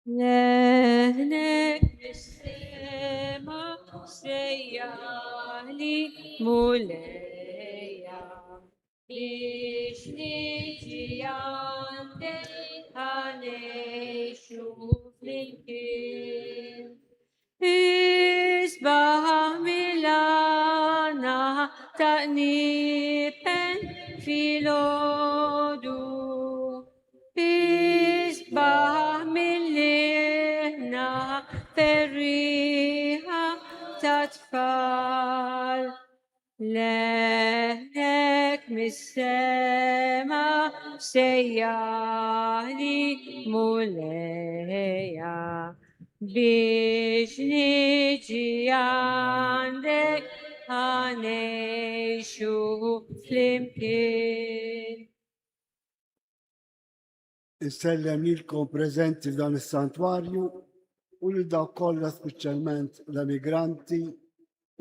لهنك بالسما سيالي مولايا ليش نجي عندك هنشوف الكل إصبح ميلانا تأنيبا في لودو إصبح ملينا فريها تطفال لهنك من السما سيالي مولايا بيش نجي عندك هنشوف اليمكن. Insellem lilkom preżenti f'dan is-santwarju u li daw kollha speċjalment l-emigranti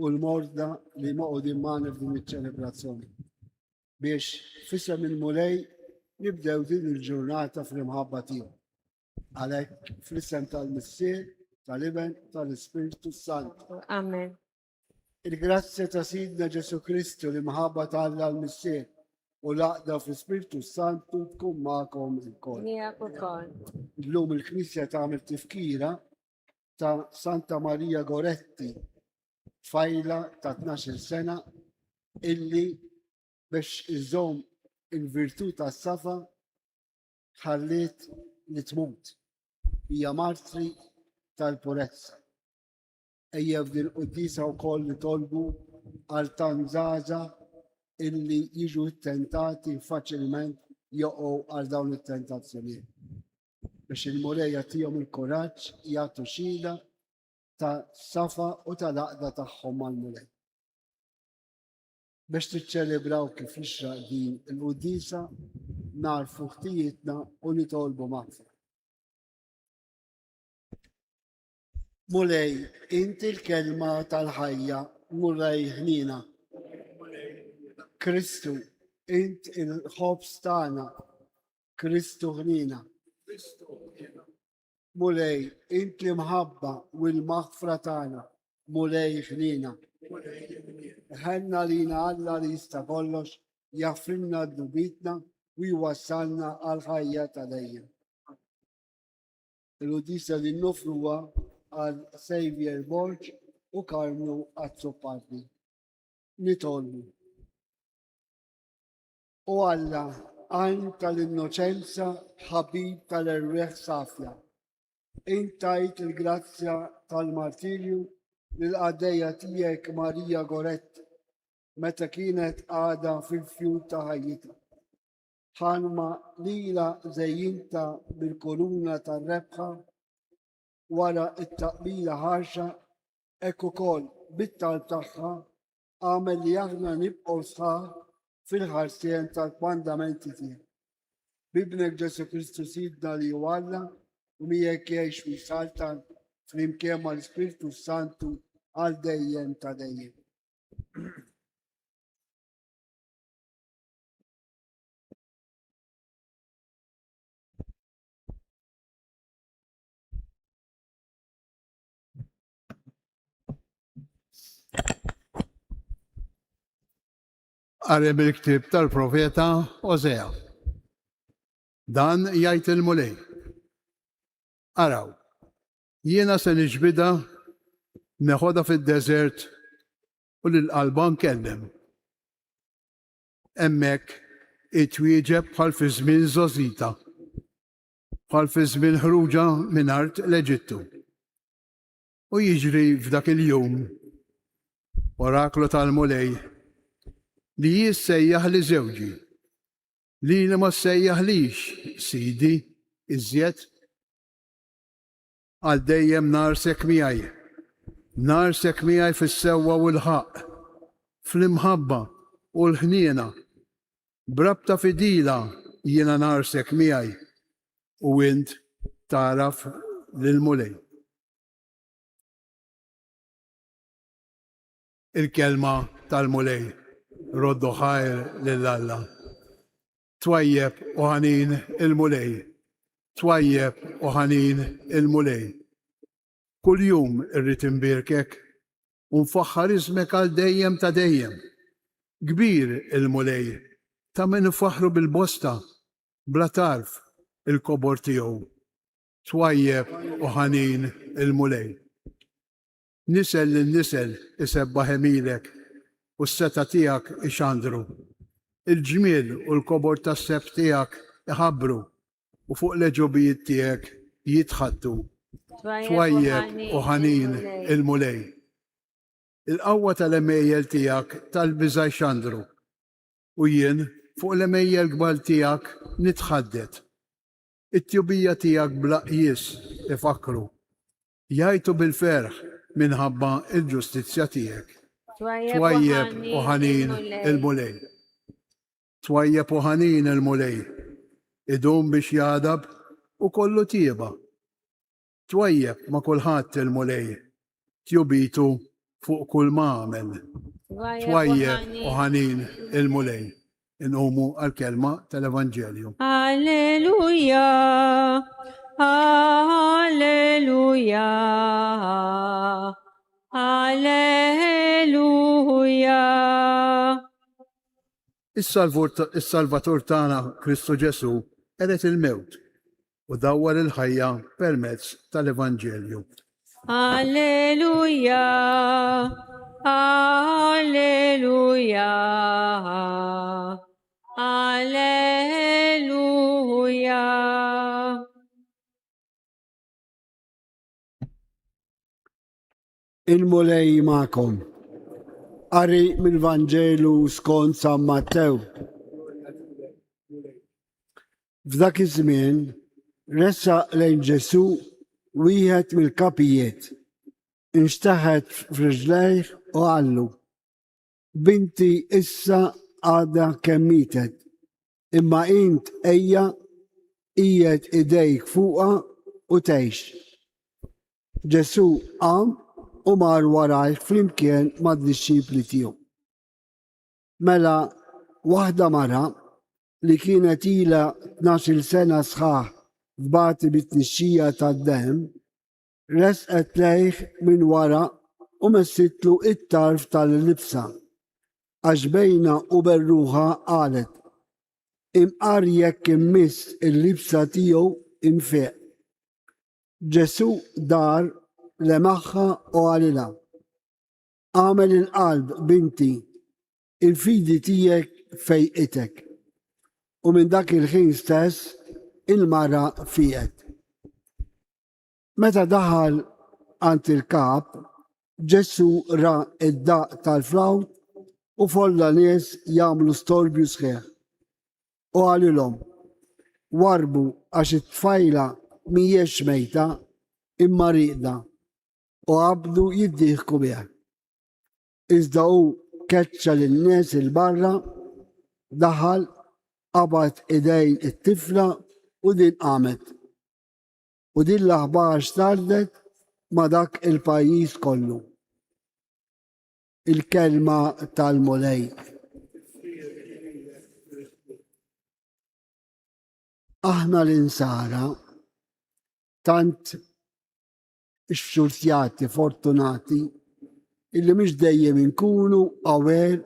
u l-morda li moqgħodin magħna f'din iċ-ċelebrazzjoni. Biex fisem il-mulej nibdew din il-ġurnata fl-imħabba tiegħu. Għalhekk fl-isem tal-Missier, tal-Iben, tal-Ispiritu Sant. Amen. Il-grazzja ta' Sidna Ġesu Kristu li mħabba tal-Alla l-Missier u laqda fl-Ispiritu Santu tkun magħkom ilkoll. Miegħek ukoll. Illum il-Knisja tagħmel tifkira ta' Santa Maria Goretti, fajla ta' 12 sena, illi biex iżżomm il-virtù tas-safa ħalliet li tmut. Hija martri tal-purezza. Ejja f'din qudiesa wkoll nitolbu għal tanżaża illi jiġu ttentati faċilment joqgħu għal dawn it-tentazzjonijiet. Biex il-mulej jagħtihom il-kuraġġ jagħtu xhieda ta' safa u tal-għaqda tagħhom mal-mulej. Biex tiċċelebraw kif jixraq din il-qudiesa narfu ħtijietna u nitolbu magħfra. Mulej, inti l-kelma tal-ħajja, mulej ħnina. Kristu, int il-ħobs tagħna, Kristu ħnina. Mulej, int l-imħabba u l-maħfra tagħna, mulej ħnina. Ħenna lina Alla li jista' kollox jaffrinna d-dubitna u jwassalna għal ħajja ta' dejjem. Il-qudiesa li nnofruha għal Xavier Borg u Karmlu Azzopardi. Nitolbu. U Alla, għan tal-innoċenza ħabib tal-erweħ safja. Intajt il-grazzja tal-martirju lil-qadejja tiegħek Marija Goretti meta kienet għada fil-fjur ta' ħajjita. Ħalma lila żejjinta bil-kuruna tar-rebħa wara it-taqbila ħarxa hekk ukoll bit-talb tagħha għamel li aħna nibqgħu sħaħ fil-ħarsien tal-mandamenti tiegħek. Bibnek Ġesu Kristu Sidna li hu Alla u miegħek jgħix wissaltan flimkien mal-Ispiritu Santu għal dejjem ta' dejjem. Qareb il-ktib tal-profeta Osea. Dan jgħid il-mulej. Araw, jiena se niġbida neħodha fid-deżert u lil-qalba nkellem. Hemmhekk itwieġeb bħal fi żmien Żożita, bħal fi żmien ħruġa minn art l-Eġittu. U jiġri f'dak il-jum oraklu tal-mulej li jissejjaħ li żewġi, li ma ssejjaħlix sidi iżjed għal dejjem narsek miegħi fis-sewwa u l-ħaq, fl-imħabba u l-ħniena, brabta fidila jiena narsek miegħi u int taraf lil-mulej. Il-kelma tal-mulej. Roddu ħajr lill-Alla. Twajjeb u ħanin il-mulej. twajjeb u ħanin il-mulej. Kull jum irrid imbirkek u nfaħħar ismek għal dejjem ta' dejjem. Kbir il-mulej ta' min ifaħru bil-bosta bla tarf il-kobor tiegħu. Twajjeb u ħanin il-mulej. Nisel lin-nisel isebbaħ emilek u s-seta tiegħek ixandru. Il-ġmiel u l-kobor tas-seb tiegħek iħabbru u fuq l-eġobijiet tiegħek jitħattu. Twajjeb u ħanin il-mulej. Il-qawwa tal-emejjel tiegħek tal-biża jxandru u jien fuq l-emejjel kbar tiegħek nitħaddet. It-tjubija tiegħek blaqjis ifakru. Jajtu bil-ferħ minħabba il-ġustizzja tiegħek. Twajjeb u ħanin il-mulej. Twajjeb u ħanin il-mulej. Idum biex jadab u kollu tieba. Twajjeb ma kulħadd il-mulej. Tjubitu fuq kull ma għamel. Twajjeb u ħanin il-mulej. Inqumu għal-kelma tal-Evanġelju. Alleluja, alleluja, alleluja. Is-Salvatur tagħna Kristu Ġesu eret il-mewt u dawwar il-ħajja permezz tal-Evanġelju. Alleluja, alleluja, alleluja. Il-mulej ma'kom. Qari mill-Vanġelu skont San Mattew. F'dak iż-żmien ressaq lejn Ġesu wieħed mill-kapijiet. Inxtaħet f'riġlejh u għallu: Binti issa għadha kemm mietet, imma int ejja qiegħed idejk fuqha u tgħix. Ġesu qam u mar warajh flimkien mad-dixxipli tiegħu. Mela waħda mara li kienet ilha 12 sena sħaħ f'bati bit-tnixxija tad-demm, resqet lejh minn wara u messitlu it-tarf tal-libsa. Għax bejna u berruħa qalet: Imqar jekk immiss il-libsa tiegħu infeq. Ġesu dar lemaħħa u għalilha: Għamel il-qalb binti, il-fidi tiegħek fejqitek. U minn dak il-ħin stess il-mara fiqet. Meta daħal għand il-kap, Ġesu ra id-daq tal-flawt u folla nies jagħmlu storbju sħiħ. U għalilhom: Warbu għax it-tfajla mhijiex mejta imma riqda, u għabdu jiddieħku biha. Iżda hu keċċa lin-nies il-barra, daħal, qabad idejn it-tifla u din qamet. U din l-aħbar stardet ma dak il-pajjiż kollu. Il-kelma tal-mulej. Aħna l-insara tant xfxurtjati fortunati illi mhux dejjem inkunu awer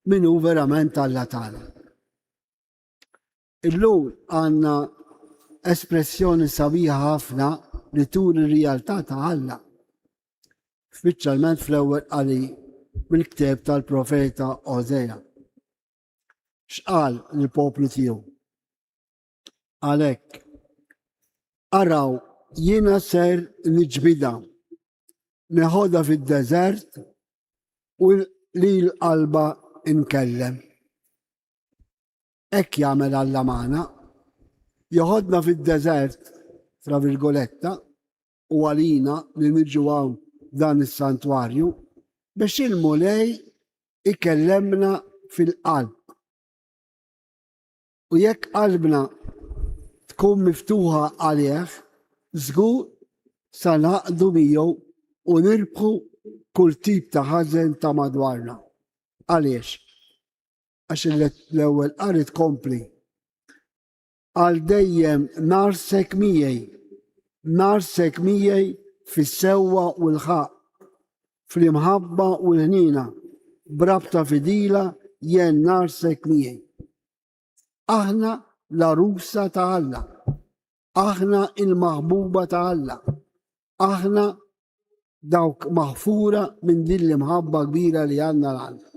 min hu verament Alla tagħna. Illum għandna espressjoni sabiħa ħafna li tur ir-realtà ta' Alla. Speċjalment fl-ewwel qari mill-ktieb tal-profeta Osea. X'qal lill-poplu tiegħu? Għalhekk araw jiena ser niġbida, neħodha fid-deżert u li l-qalba inkellem. Hekk jagħmel Alla magħna, joħodna fid-deżert fra virgoletta u għalina li niġu hawn dan is-santwarju biex il-mulej ikellemna fil-qalb. U jekk qalbna tkun miftuħa għalih, żgur sa naqdu miegħu u nirbħu kull tip ta' ħażen ta' madwarna. Għaliex? Għax l-ewwel qari tkompli: għal dejjem narsek miegħi fis-sewwa u l-ħaq, fl-imħabba u l-ħnina, brabta fidila jien narsek miegħi. Aħna l-arusa ta' Alla, aħna il-maħbuba ta' Alla, aħna dawk maħfura minn din l-imħabba kbira li għandna l-Alla.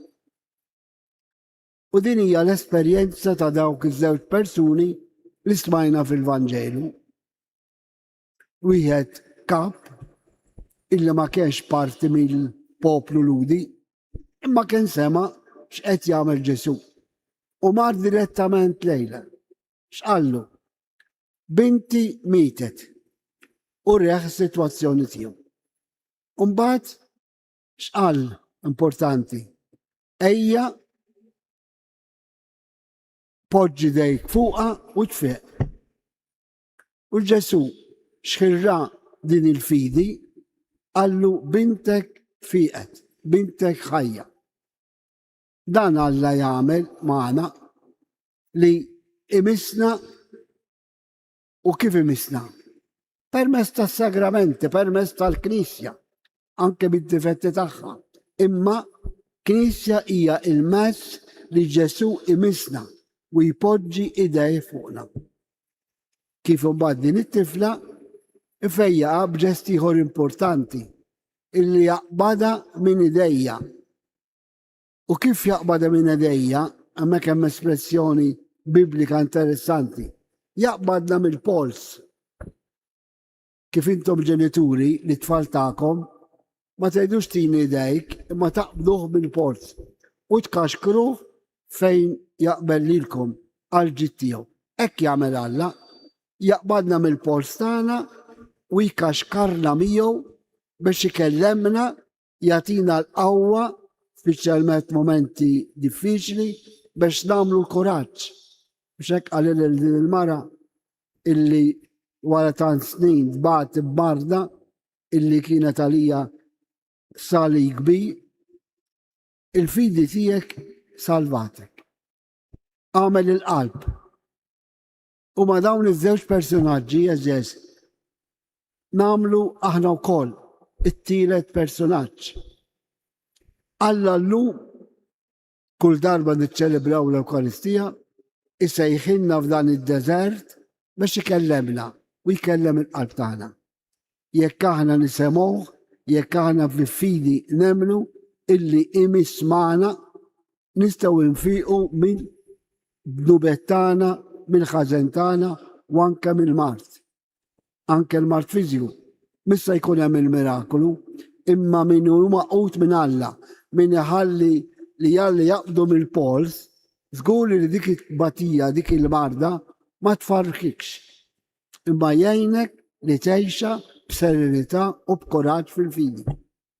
U din hija l-esperjenza ta' dawk iż-żewġ persuni li smajna fil-Vanġelu. Wieħed kap illi ma kienx parti mill-poplu ludi, imma kien sema x'qed jagħmel Ġesu. U mar direttament lejla. X'qallu? Binti mietet u reħ is-sitwazzjoni tiegħu. U mbagħad x'qal importanti? Ejja poġġi dejk fuqha u tfiq. U Ġesu xħirra din il-fidi għallu bintek fiqet, bintek ħajja. Dan Alla jagħmel magħna li imisna u kif imisna? Permezz tas-sagramenti, permezz tal-Knisja, anke bid-difetti tagħha. Imma Knisja hija il-mezz li Ġesu imisna u jpoġġi idej fuqna. Kif imbagħad din it-tifla ifejjaqa b'ġest ieħor importanti illi jaqbada minn idejja. U kif jaqbada minn idejja, hemmhekk hemm espressjoni biblika interessanti. Jaqbadna mill-pols. Kif intom ġenituri li tfal tagħkom ma tgħidux tini idejk imma taqbduh mill-pols u tkaxkruh fejn jaqbel lilkom għal ġid tiegħu. Hekk jagħmel Alla, jaqbadna mill-pols tagħna u jkaxkarna miegħu biex ikellemna jagħtina l-qawwa speċjalment momenti diffiċli biex nagħmlu l-kuraġġ. Biex hekk qalil din il-mara illi wara tant snin tbagħat b'marda illi kienet għalija sali kbir, il-fidi tiegħek salvatek. Għamel il-qalb. U ma dawn iż-żewġ personaġġi eżess namlu aħna wkoll it-tielet personaġġ. Alla llum kull darba niċċelebraw l-Ewkaristija isejħilna f'dan id-deżert biex ikellemna u jkellem il-qalb tagħna. Jekk aħna nisemgħuh, jekk aħna fil-fidi nemnu illi imiss magħna nistgħu nfiqu minn dnubet tagħna, mill-ħażen tagħna u anke mill-mart. Anke l-mart fiżiku. Missa jkun hemm il-mirakolu, imma min hu maqut minn Alla, min iħalli li jalli jaqbdu mill-pols, żgur li dik it-tbatija, dik il-marda ma tfarrħikx. Imma jgħinek li tgħixha b'serenità u b'kuraġġ fil-fidi.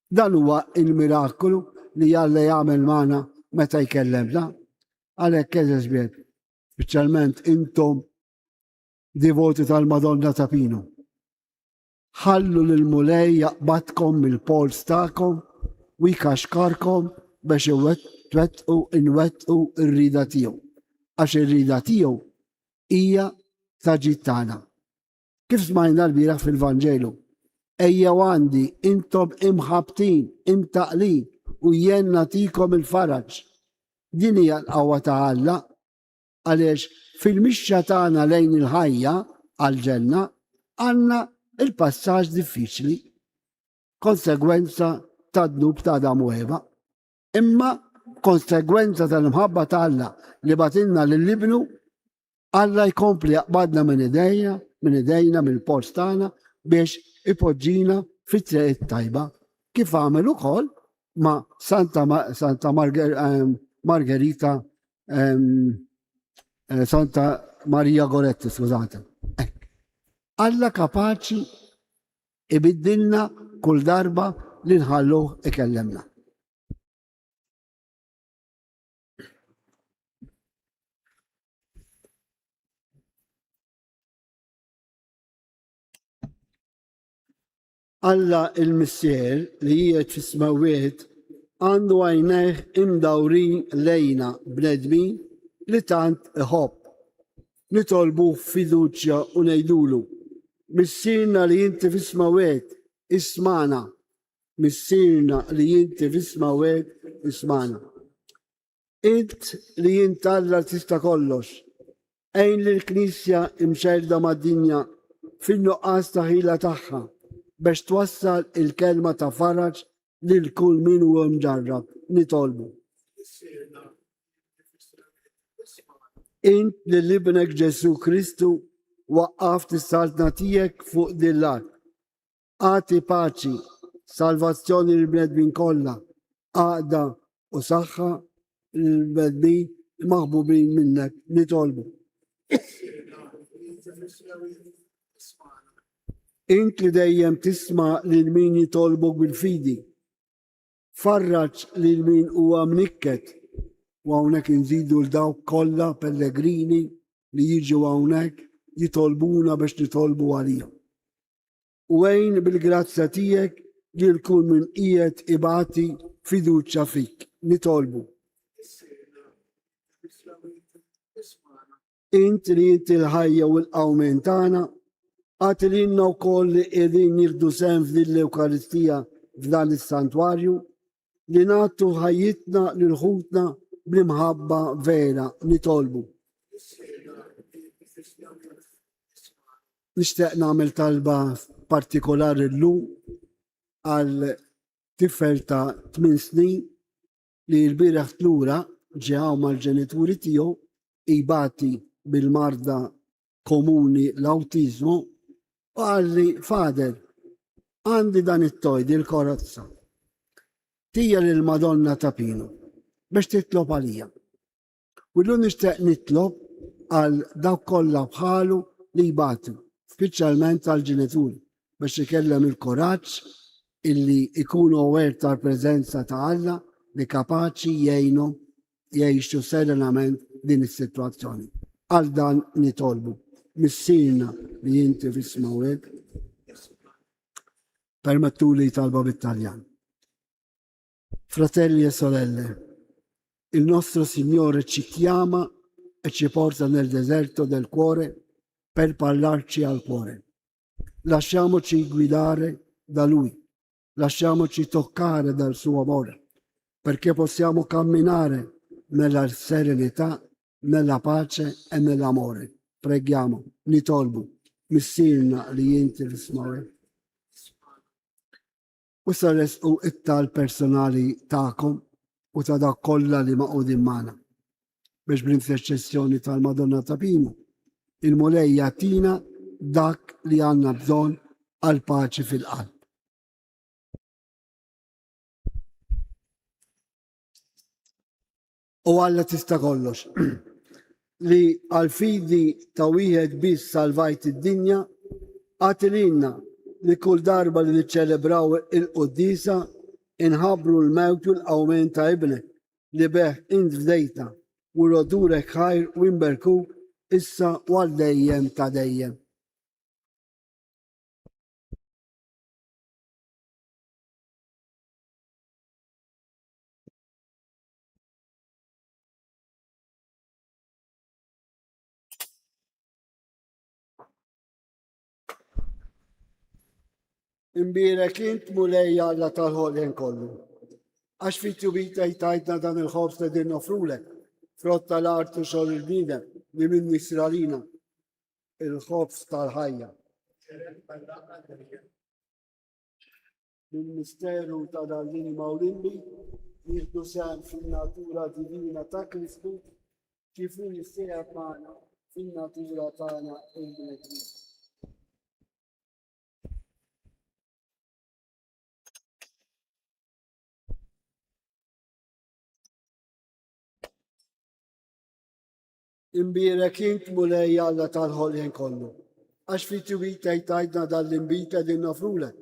Dan huwa il-mirakolu li Alla jagħmel magħna meta jkellemna. Għalhekk eżaż biet, speċjalment intom divoti tal-Madonna ta' Pino. Ħallu l-mulej jaqbadkom mill-pols tagħkom u jkaxkarkom biex inwettqu r-rida tiegħu. Għax ir-rida tiegħu hija ta' ġid tagħna. Kif smajna l-bieraħ fil-Vanġelu, ejja għandi intom imħabtin, imtaqlin u jien nagħtikom il-faraġ. Din hija l-qawwa ta' Alla għaliex fil-mixja tagħna lejn il-ħajja għall-ġenna għandna il-passaġġ diffiċli, konsegwenza ta' dnub ta' Adam u Eva, imma konsegwenza tal-imħabba ta' Alla li batilna lill-ibnu, Alla jkompli jaqbadna minn idejna mill-pols tagħna biex ipoġġina fit-triq tajba kif għamel ukoll ma' Santa Margherita Santa Maria Goretti, skużate. Alla kapaċi ibiddilna kull darba li nħalluh ikellemna. Alla il-missier li jiet fis-smawiet għandu għajnejh imdawrin lejna bnedmin li tant iħobb. nitolbu fiduċja u ngħidulu missirna li inti fis-smawet ismana, missirna li inti fis-smawet ismana. Int li jint Alla tista' kollox, għejn li l-Knisja imxerda mad-dinja fin-nuqqas ta' ħila tagħha biex twassal il-kelma ta' faraġ lil kull min huwa mġarrab nitolbu. Int li l-ibnek Ġesu Kristu waqqaft is-saltna tiegħek fuq din l-art. Għati paċi, salvazzjoni l-bnedmin kollha, għaqda u saħħa l-bnedmin maħbubin minnek nitolbu. Int li dejjem tisma' lil min jitolbok bil-fidi. Farraġ lil min huwa mnikket u hawnhekk inżidu l-dawk kollha pellegrini li jiġu hawnhekk jitolbuna biex nitolbu għalihom. U għejn bil-grazzja tiegħek lil kull min qiegħed ibati fiduċja fik nitolbu. Int li inti l-ħajja u l-qawmen tagħna għatilina wkoll li qiegħdin nieħdu sehem f'din l-Ewkaristija f'dan is-santwarju li nagħtu ħajjitna lil ħutna bl-imħabba vera nitolbu. Nixtieq nagħmel talba partikolari llum għal tifel ta' 8 snin li l-bieraħ tlura ġew mal-ġenituri tiegħu ibati bil-marda komuni l-awtiżmu u għalli fader għandi dan it-tojd il-korazza tija lill-Madonna ta' Pino biex titlob għalija. U llum nixtieq nitlob għal dawk kollha bħalu li jbatu, speċjalment għall-ġenituri biex ikellem il-koraġġ illi ikunu aware tal-preżenza ta' Alla li kapaċi jgħinu jgħixu serenament din is-sitwazzjoni. Għal dan nitolbu. Missirna li inti fis-smawet permettuli talba bit-Taljan. Fratelli e sorelle, il nostro Signore ci chiama e ci porta nel deserto del cuore per parlarci al cuore. Lasciamoci guidare da Lui, lasciamoci toccare dal suo amore, perché possiamo camminare nella serenità, nella pace e nell'amore. Preghiamo, nitolbu, missirna li inti fis-smawet. U resqu it-tal personali ta'kom u ta' dak kollha li maqudin magħna biex bl-interċessjoni tal-Madonna ta' Pino il-mulej jagħtina dak li għandna bżonn għal paċi fil-qalb. U Alla tista' kollox li għal fidi ta' wieħed biss salvajt id-dinja għatilina li kull darba li niċċelebraw il-Quddisa inħabbru l-mewt u l-qawmen ta' ibnek li beħ int fdejta u rodurek ħajr u imberkuk issa u għal dejjem ta' dejjem. Imbirek int mulej Alla tal-ħoljen kollu. Għax fit-tubita jtajtna dan il-ħobs li din nofrulek, frott tal-art u xogħol il-bniedem li minn Israelina, il-ħobs tal-ħajja. Bil-misteru ta' dal-lini mawlimbi, jirdu sehem fin-natura divina ta' Kristu, kifu jissieħab magħna fin-natura tagħna il-bnedmin. Imbirek int mulej Alla tal-ħoljen kollu. Għax fit-tubita jtajtna dal-imbita din nofrulek,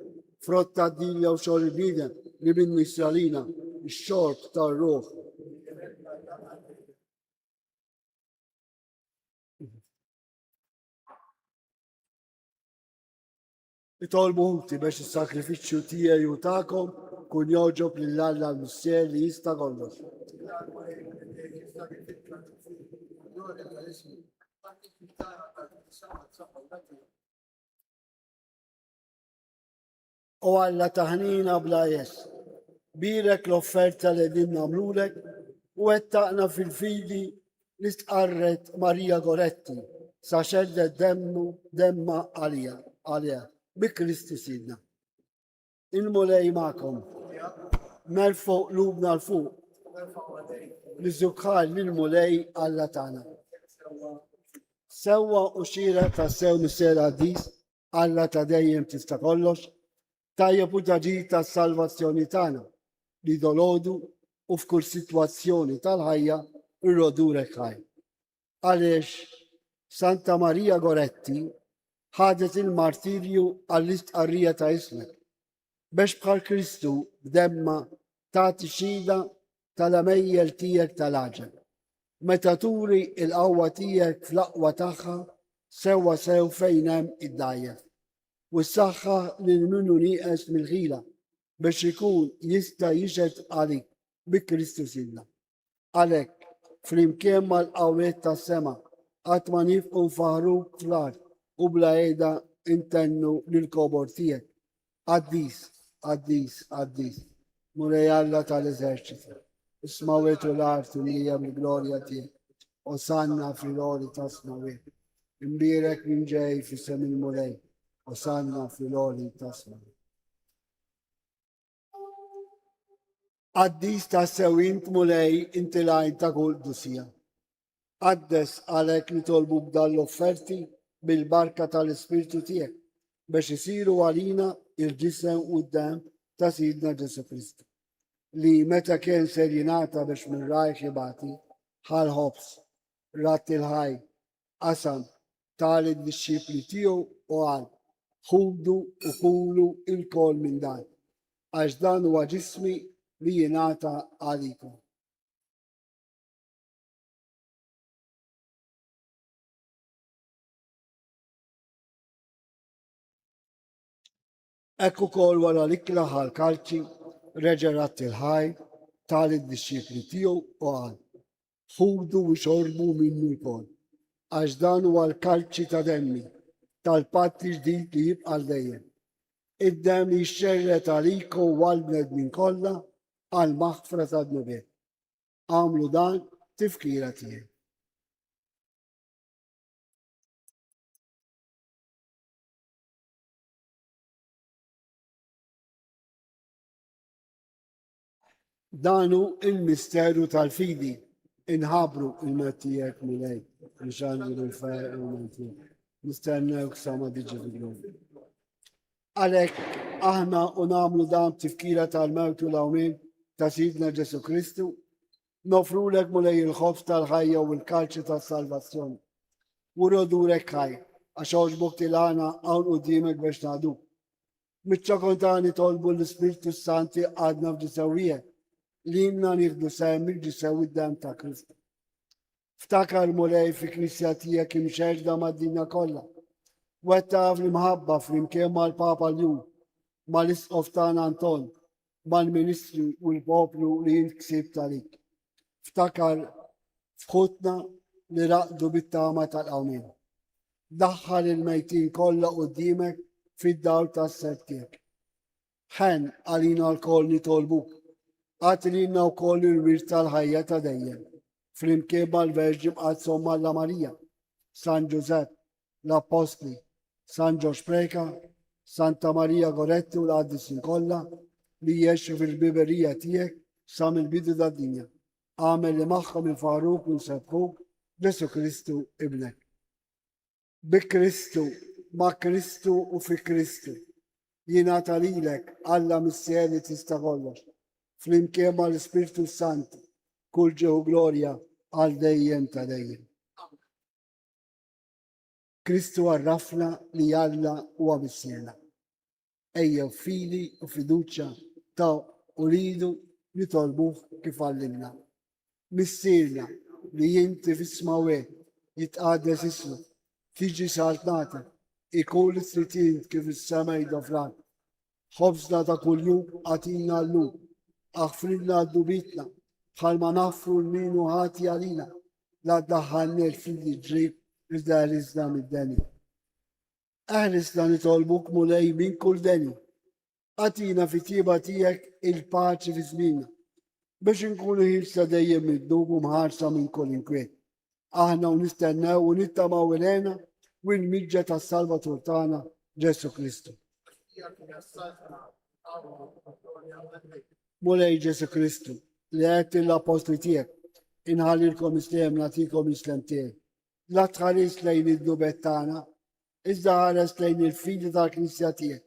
frott ta' dilja u xogħol il-bniedem li minn Israelina, ix-xorb tar-ruħ. Itolbu inti biex is-sakrifiċċju tiegħi u tagħkom kun joġob lil Alla l-Missier li jista' kollox. U għalla taħnina bla jes. Birek l-offerta li din namlulek u għettaqna fil-fidi li stqarret Marija Goretti sa xeddet demma għalija bi Kristi sidna. Il-mulej ma'kom. Nerfu lubna l-fuq. Li zukkar l-mulej għalla tana. Sewa u xira ta' sew nisera għaddis għalla ta' dejjem tista' kollox tajjeb u taġi ta' salvazzjoni tana li dolodu u f'kull situazzjoni tal-ħajja irrodurek ħaj. Għaliex Santa Marija Goretti ħadet il-martirju għall-istqarrija ta' ismek biex bħal Kristu b'demma tagħti xhieda tal-amejjel tiegħek tal-aġel. Meta turi il-qawwa tiegħek fl-aqwa tagħha sewa sew fejn hemm id-dajjef. U s-saħħa lil minnu nieqes mill-ħila biex ikun jista' jixed għalik bi Kristu sidna. Għalhekk flimkien mal-qawwiet tas-sema qatt ma nifqu faħruk fl-art u bla qiegħda intennu lill-kobor tiegħek. Qaddis. Mulej Alla tal-eżerċiti. Ismawiet u l-art u lija mill-glorja tiegħek. Osanna fil-ori tasmawiet. Imbirek minn ġej fis-sem il-mulej. Osanna fil-ori tasmawiet. Qaddis ta' sewint mulej inti lajn ta' kull dusija. Qaddes għalhekk li tolbu b'dall-offerti bil-barka tal-Ispirtu tiegħek biex isiru għalina il-ġisem u d-dem ta' Sidna Ġesu Kristu. Li meta kien ser jingħata biex minn rajh jibati ħal ħobs, rat il-ħaj, qasam tal-disċipli tiegħu u għal ħudu u kulu il-kol minn dan. Għax dan huwa ġismi li jingħata għalikom. Ekku kol wara l-ikla ħal-kalċi reġerat il-ħaj tal-disċipli tiegħu u għal ħudu u xorbu minnu l-kol. Għax dan huwa l-kalċi ta' demmi tal-patti ġdid li jibqa' dejjem. Id-dem li xxerret għalikom għal-bnedmin kollha għal-maħfra ta' d-nubiet. Għamlu dan tifkira tiegħek. Danu il-misteru tal-fidi inħabru il-mettijek milej, nxanġu l-fer il-mettijek. Nistennew ksama diġi fil-għu. Għalek, aħna unamlu dan tifkira tal-mewtu l-għawmin ta' Sidna Ġesu Kristu, nofru lek mulej il-ħobs tal-ħajja u l-kalċi tal-salvazzjoni. Urodurek ħaj, għax oġbuk til-għana għawn u dimek biex naħdu. Mitċa kontani tolbu l-Spiritu Santi għadna f'ġisawijek, li jimna nirdu semmi ġisew id-dem ta' Kristu. Ftakar mulej fi Knisja tiegħek imxerda mad-dinja kollha. Wetta fl-imħabba flimkien mal-Papa Ljum, mal-Isqof tagħna Anton, mal-Ministru u l-poplu li jint ksibt għalik. Ftakar fħutna li raqdu bit-tama tal-qawmin. Daħħal il-mejtin kollha qudiemek fid-dawl tas-ser tiegħek. Ħen għalina l-koll nitolbuk. Għatlina u koll il-wir tal-ħajja ta' dejjem. Flimkien mal-Verġi mqazzom Malla Marija, San Giuseppe, l-Apostli, San Ġoxpreka, Santa Marija Goretti u l-Qaddisin kollha li jiexu fil-biberija tiegħek sa mill-bidu tad-dinja. Għamel li magħhom infaruk u nsebbħuk Ġesu Kristu ibnek. Bi Kristu, ma' Kristu u fi Kristu. Jingħata lilek Alla missieri tista' kollox. Flimkien mal-Ispirtu Sant, kull ġew glorja għal dejjem ta' dejjem. Kristu għarrafna li Alla huwa missierna. Ejja fili u fiduċja ta' u ridu li tolbuh kif għallimna. Missierna li jinti fismawek jitqaddes ismu, tiġi saltnata, ikun l-tritint kif is-sema jdofrak. Ħobżna ta' kuljum għatina l-lum. Aħfrilna d-dubitna, bħal ma naffru l-minu ħati għalina, la daħħalni l-fili ġrib iżda ħrisna mid-deni. Ħrisna nitolbuk mulej minn kull deni. Għatina fi tiba tijek il-paċi fi żmina biex nkunu ħilsa dejjem id-dubu mħarsa minn kull inkwiet. Aħna u nistennew u nittamaw il-ena u l-migġa tas-Salvatur tagħna Ġesu Kristu. Mulej Ġesu Kristu li għedt l-apostli tiegħek inħallilkom islem nagħtikom islem tiegħek. La tħares lejn id-dubet tagħna, iżda ħares lejn il-fidi tal-Knisja tiegħek.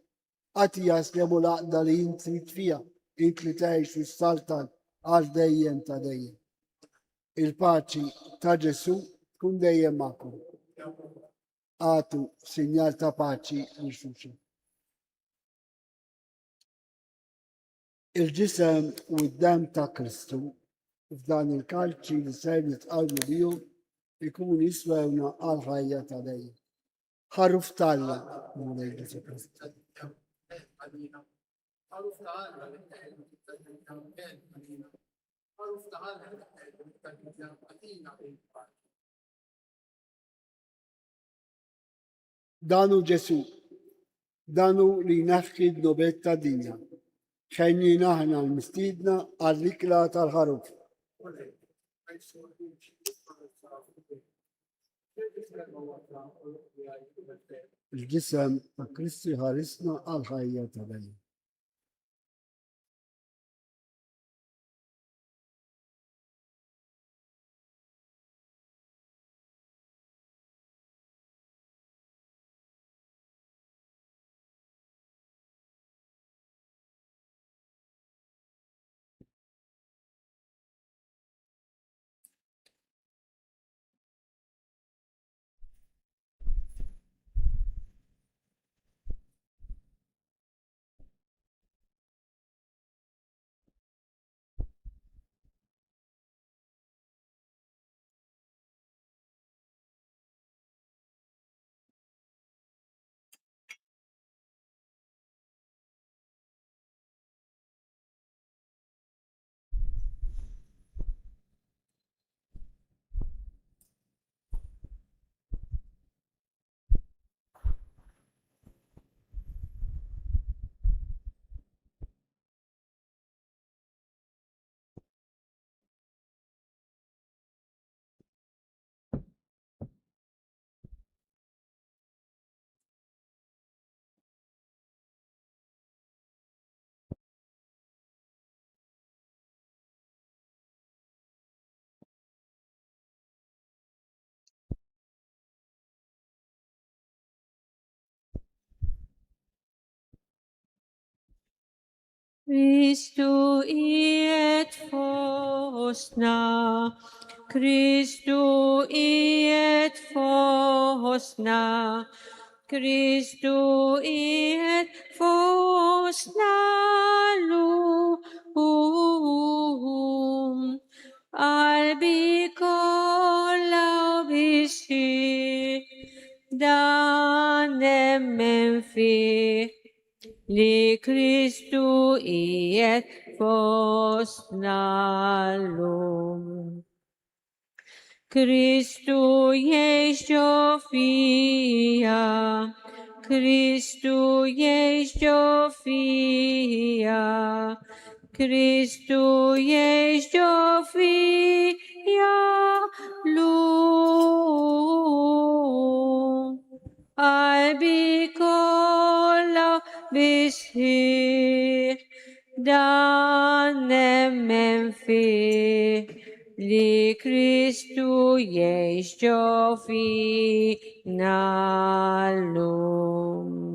Għatija slemu laqda li jintrit fija, int li tgħix fis-saltan għal dejjem ta' dejjem. Il-paċi ta' Ġesu tkun dejjem magħkom. Għatu sinjal ta' paċi li xulxin. Il-ġisem u d-dem ta' Kristu f'dan il-kalċi li ser nitqawlu bihom ikun jiswewna għal ħajja ta' dejjem. Ħarruf talla mulej Ġesu Kristu. Danu Ġesu, danu li naħki d-nobet ta' dinja, xejni naħna l-mistidna għall-ikla tal-ħaruf. Il-ġisem ta' Kristi ħarisna għal-ħajja ta' dejjem. Christu iet fosna, Christu iet fosna, Christu iet fosna lum, albi kolla bisi, dan emmen fi, li Christu iet fosna lum. Christu jeżġo fija, Christu jeżġo fija, Christu jeżġo fija lum. Albi kolla bisħiħ dan emmen fih li Kristu jeżġo fina llum.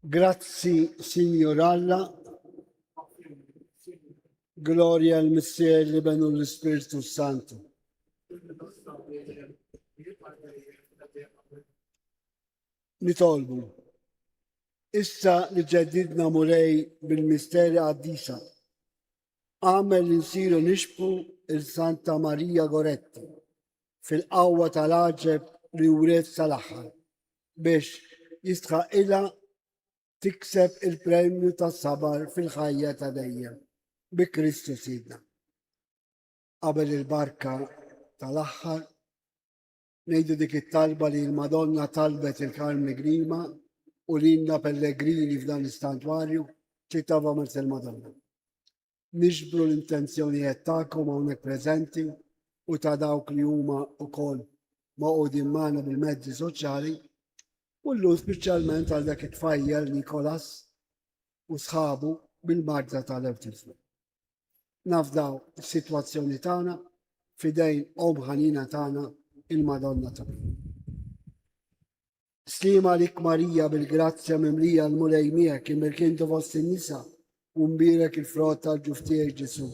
Grazzi, Signor Alla, gloria al Messie, libenu l-Spiritu Santo. nitolbu. Issa li ġeddidna mulej bil-misteri għaddisa. Għamel li nsiru nixbu il-Santa Maria Goretti fil-qawwa tal-aġeb li wriet sal-aħħar biex jistħaqilha tikseb il-premju tas-sabar fil-ħajja ta' dejjem bi Kristu Sidna. Qabel il-barka tal-aħħar ngħidu dik it-talba li l-Madonna talbet il-Karmi Grima u lilna pellegrini f'dan is-santwarju ċitava mers il-Madonna. Nixbru l-intenzjonijiet tagħkom hawnhekk preżenti u ta' dawk li huma wkoll maqgħudin magħna bil-mezzi soċjali u llum speċjalment għal dak it-tfajjel Nikolas u sħabu bil-marda tal-awtiżmu. Nafdaw is-sitwazzjoni tagħna fidejn Om ħanina tagħna il-Madonna tagħna. Slima lik Marija bil-grazzja mimlija l-mulej miegħek immerkintu fost in-nisa u mbirek il-frott tal-ġuf tiegħek Ġesu.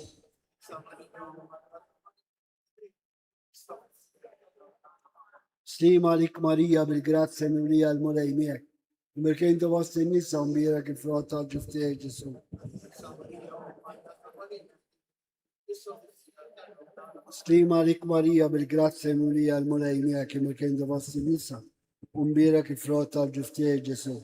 Slima lik Marija bil-grazzja mimlija l-mulej miegħek immerkintu fost in-nisa u mbirek il-frott tal-ġuf tiegħek Ġesu. Slima lik Marija bil-grazzja mimlija l-mulej miegħek immerkintu fost in-nisa u mbirek il-frott tal-ġuf tiegħek Ġesu.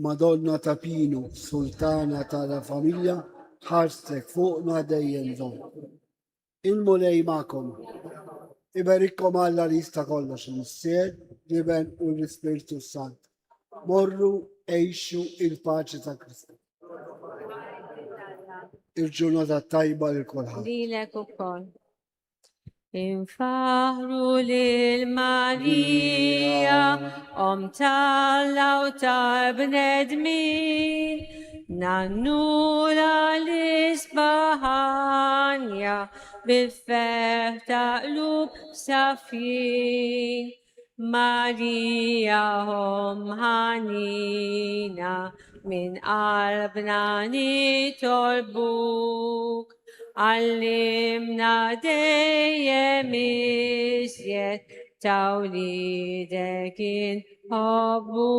Madonna ta' Pinu, Sultana tal-Familja, ħarstek fuqna dejjem żomm. Il-mulej magħkom. Iberikkom Alla li jista' kollox il-Missier, l-Iben u l-Ispiritu Sant. Morru għejxu il-paċi ta' Kristu. Il-ġurnata tajba lil kulħadd. Lilek ukoll. Infaħru lil Marija, Om tal-law ta' bnedmin, nannura l-isbaħanja bil-feħ ta' qlub safin. Marija Om ħanina min qalbna nitolbuk. Allimna dejjem iżjed ta' wliedek inħobbuk.